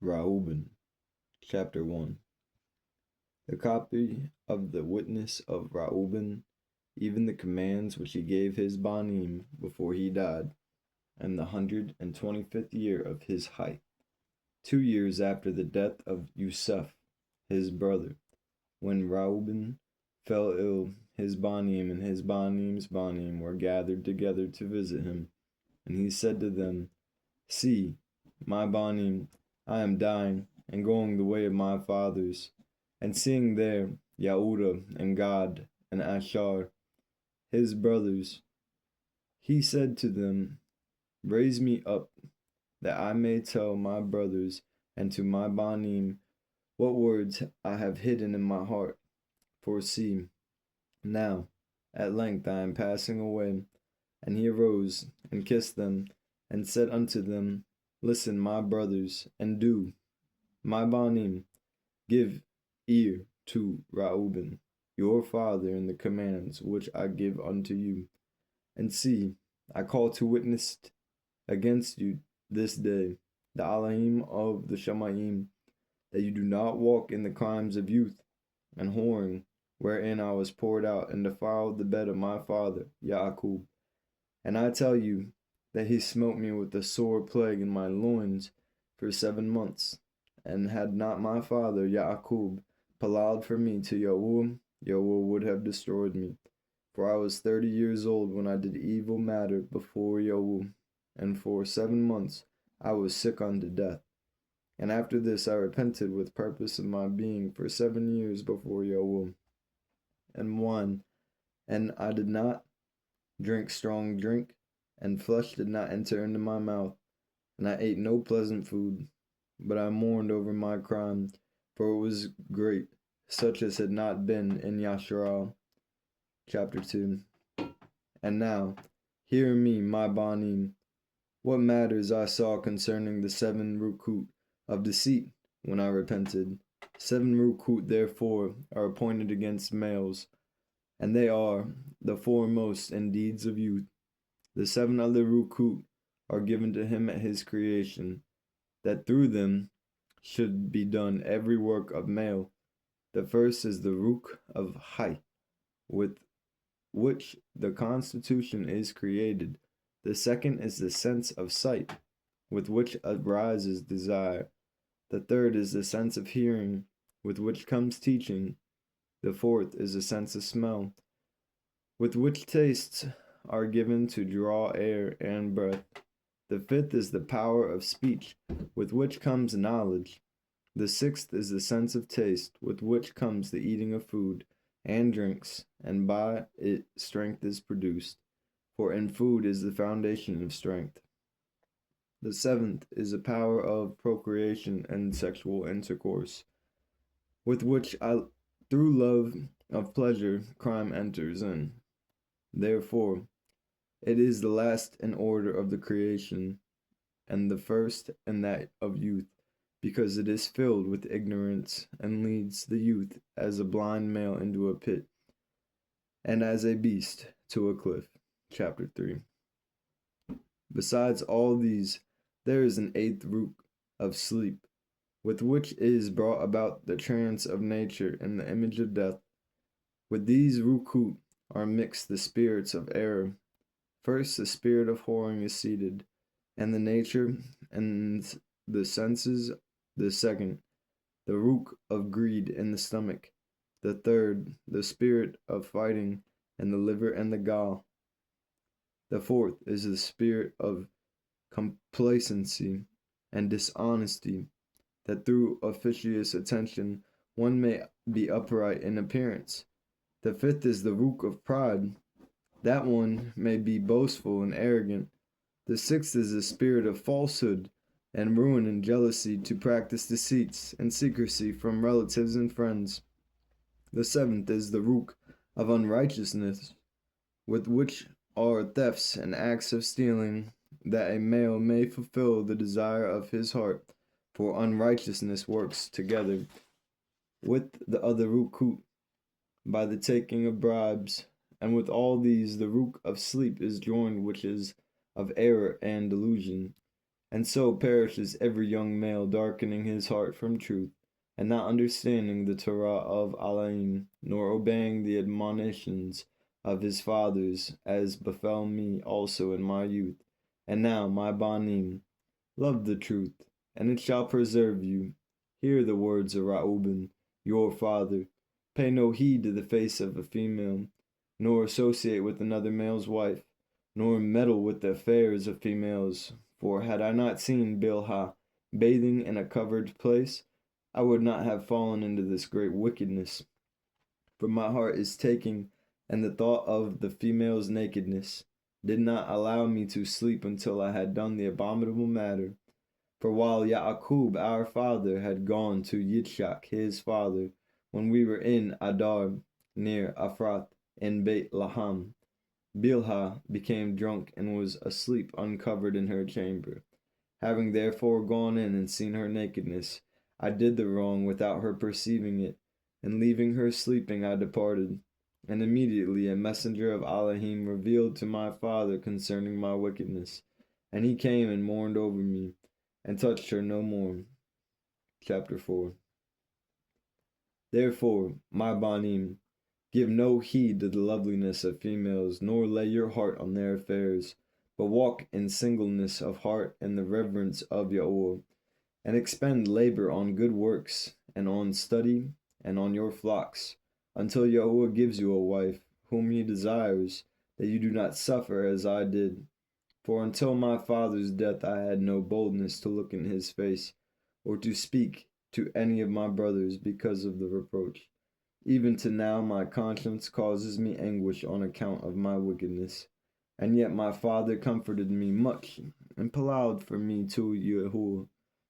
Rauban, Chapter 1. The copy of the witness of Reuben, even the commands which he gave his Banim before he died, in the 125th year of his height, 2 years after the death of Yusuf, his brother, when Reuben fell ill, his Banim and his Banim's Banim were gathered together to visit him, and he said to them, See, my Banim, I am dying and going the way of my fathers. And seeing there Yehuda and Gad and Ashar, his brothers, he said to them, Raise me up, that I may tell my brothers and to my Banim what words I have hidden in my heart. For see, now, at length I am passing away. And he arose and kissed them, and said unto them, Listen, my brothers, and do, my Banim, give ear to Reuben, your father, in the commands which I give unto you. And see, I call to witness against you this day, the Elohim of the Shemaim, that you do not walk in the crimes of youth and whoring, wherein I was poured out and defiled the bed of my father yaaqub. And I tell you that he smote me with a sore plague in my loins for 7 months. And had not my father yaaqub palad for me to Yahuwah, Yahuwah would have destroyed me. For I was 30 years old when I did evil matter before Yahuwah, and for 7 months I was sick unto death. And after this I repented with purpose of my being for 7 years before Yahuwah, and wine, and I did not drink strong drink, and flesh did not enter into my mouth, and I ate no pleasant food, but I mourned over my crime, for it was great, such as had not been in Yisrael. Chapter 2. And now, hear me, my Banim, what matters I saw concerning the 7 rukut of deceit when I repented. 7 rukut therefore are appointed against males, and they are the foremost in deeds of youth. The 7 other rukut are given to him at his creation, that through them should be done every work of male. The first is the ruk of height, with which the constitution is created. The second is the sense of sight, with which arises desire. The third is the sense of hearing, with which comes teaching. The fourth is the sense of smell, with which tastes are given to draw air and breath. The fifth is the power of speech, with which comes knowledge. The sixth is the sense of taste, with which comes the eating of food and drinks, and by it strength is produced. For in food is the foundation of strength. The seventh is the power of procreation and sexual intercourse, with which through love of pleasure crime enters in. Therefore, it is the last in order of the creation, and the first in that of youth, because it is filled with ignorance, and leads the youth as a blind male into a pit, and as a beast to a cliff. Chapter 3. Besides all these, there is an 8th root of sleep, with which is brought about the trance of nature in the image of death. With these rukut are mixed the spirits of error. First, the spirit of whoring is seated, and the nature and the senses. The second, the rook of greed in the stomach. The third, the spirit of fighting in the liver and the gall. The fourth is the spirit of complacency and dishonesty, that through officious attention one may be upright in appearance. The fifth is the rook of pride, that one may be boastful and arrogant. The sixth is the spirit of falsehood and ruin and jealousy, to practice deceits and secrecy from relatives and friends. The seventh is the rook of unrighteousness, with which are thefts and acts of stealing, that a male may fulfill the desire of his heart, for unrighteousness works together with the other rukut by the taking of bribes, and with all these the rook of sleep is joined, which is of error and delusion. And so perishes every young male, darkening his heart from truth, and not understanding the Torah of Elohim, nor obeying the admonitions of his fathers, as befell me also in my youth. And now, my Banim, love the truth, and it shall preserve you. Hear the words of Reuben, your father. Pay no heed to the face of a female, nor associate with another male's wife, nor meddle with the affairs of females. For had I not seen Bilhah bathing in a covered place, I would not have fallen into this great wickedness. For my heart is taken, and the thought of the female's nakedness did not allow me to sleep until I had done the abominable matter. For while Yaaqub our father had gone to Yitzchak his father, when we were in Adar, near Ephrath, in Beit Laham, Bilhah became drunk and was asleep uncovered in her chamber. Having therefore gone in and seen her nakedness, I did the wrong without her perceiving it, and leaving her sleeping I departed. And immediately a messenger of Elohim revealed to my father concerning my wickedness, and he came and mourned over me, and touched her no more. Chapter 4. Therefore, my Banim, give no heed to the loveliness of females, nor lay your heart on their affairs, but walk in singleness of heart and the reverence of Yahuwah, and expend labor on good works, and on study, and on your flocks, until Yahuwah gives you a wife, whom he desires, that you do not suffer as I did. For until my father's death I had no boldness to look in his face, or to speak to any of my brothers because of the reproach. Even to now my conscience causes me anguish on account of my wickedness. And yet my father comforted me much, and plowed for me to Yahuwah,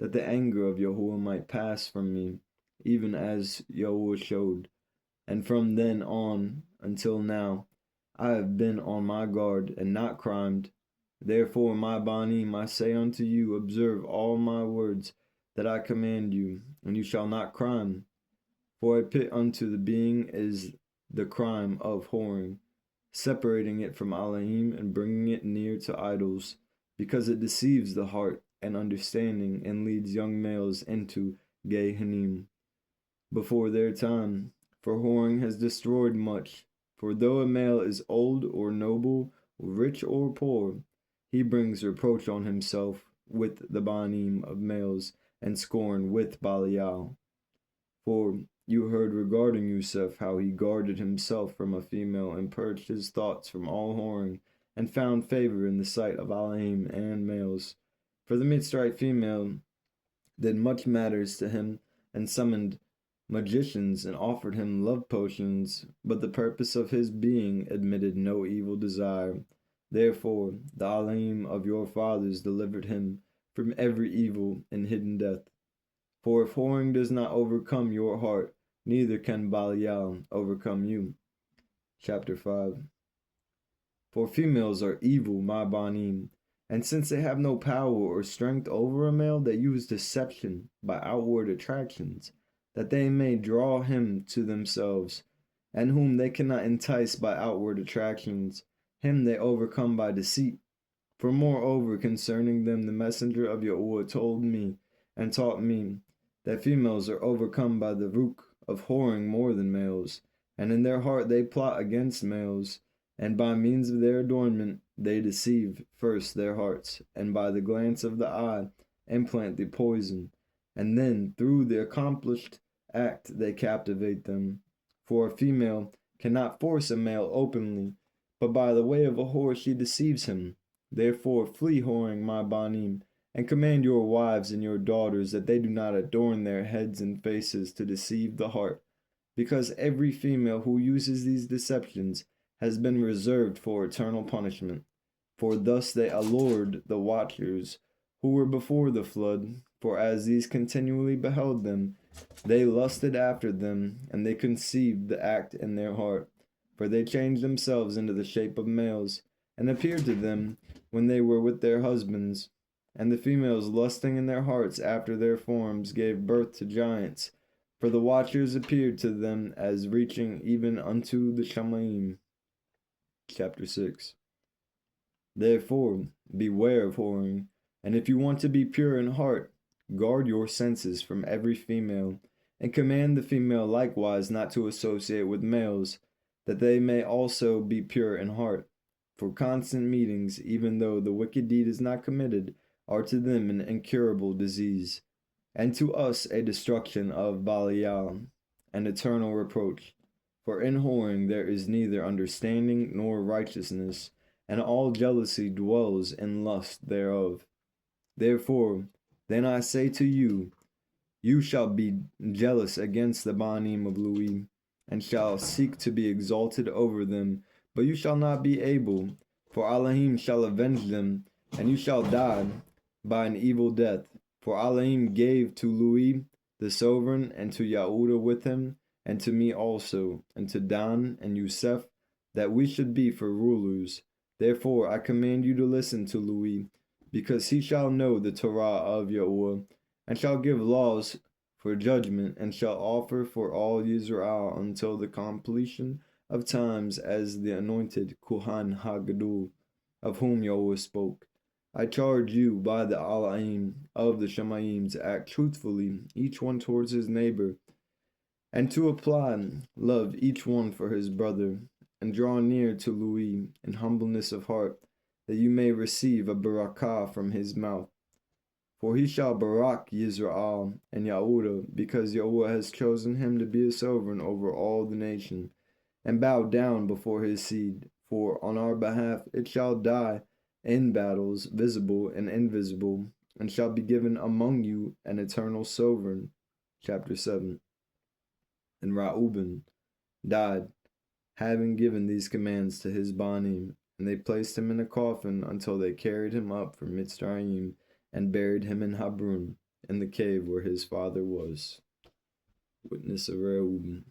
that the anger of Yahuwah might pass from me, even as Yahuwah showed. And from then on until now, I have been on my guard, and not crimed. Therefore, my Banim, I say unto you, observe all my words that I command you, and you shall not crime. For a pit unto the being is the crime of whoring, separating it from Elohim and bringing it near to idols, because it deceives the heart and understanding, and leads young males into Gehennim before their time. For whoring has destroyed much. For though a male is old or noble, rich or poor, he brings reproach on himself with the Banim of males, and scorn with Belial. For you heard regarding Yusuf how he guarded himself from a female, and purged his thoughts from all whoring, and found favor in the sight of Elohim and males. For the Mitzrayite female did much matters to him, and summoned magicians, and offered him love potions, but the purpose of his being admitted no evil desire. Therefore the Elohim of your fathers delivered him from every evil and hidden death. For if whoring does not overcome your heart, neither can Belial overcome you. Chapter 5. For females are evil, my Banim, and since they have no power or strength over a male, they use deception by outward attractions, that they may draw him to themselves, and whom they cannot entice by outward attractions, him they overcome by deceit. For moreover concerning them the messenger of Yahuwah told me and taught me, that females are overcome by the rook of whoring more than males, and in their heart they plot against males, and by means of their adornment they deceive first their hearts, and by the glance of the eye implant the poison, and then through the accomplished act they captivate them. For a female cannot force a male openly, but by the way of a whore she deceives him. Therefore flee whoring, my Banim, and command your wives and your daughters that they do not adorn their heads and faces to deceive the heart, because every female who uses these deceptions has been reserved for eternal punishment. For thus they allured the watchers who were before the flood, for as these continually beheld them, they lusted after them, and they conceived the act in their heart. For they changed themselves into the shape of males, and appeared to them when they were with their husbands. And the females lusting in their hearts after their forms gave birth to giants, for the watchers appeared to them as reaching even unto the Shamaim. Chapter 6. Therefore beware of whoring, And if you want to be pure in heart, guard your senses from every female, and command the female likewise not to associate with males, that they may also be pure in heart. For constant meetings, even though the wicked deed is not committed, are to them an incurable disease, and to us a destruction of Belial, an eternal reproach. For in whoring there is neither understanding nor righteousness, and all jealousy dwells in lust thereof. Therefore, then I say to you, you shall be jealous against the Banim of Louis, and shall seek to be exalted over them, but you shall not be able, for Elohim shall avenge them, and you shall die by an evil death. For Elohim gave to Louis the sovereign, and to Yehuda with him, and to me also, and to Dan and Yusef, that we should be for rulers. Therefore I command you to listen to Louis, because he shall know the Torah of Yahuwah, and shall give laws for judgment, and shall offer for all yizraal until the completion of times, as the anointed Kohan HaGadol, of whom Yahuwah spoke. I charge you by the Elohim of the Shemayim to act truthfully, each one towards his neighbor, and to apply love each one for his brother, and draw near to Louis in humbleness of heart, that you may receive a barakah from his mouth. For he shall barak Yizraal and Yehuda, because Yahuwah has chosen him to be a sovereign over all the nation, and bow down before his seed. For on our behalf it shall die in battles, visible and invisible, and shall be given among you an eternal sovereign. Chapter 7. And Reuben died, having given these commands to his Banim, and they placed him in a coffin until they carried him up from Mitzrayim, and buried him in Hebron, in the cave where his father was. Witness of Reuben.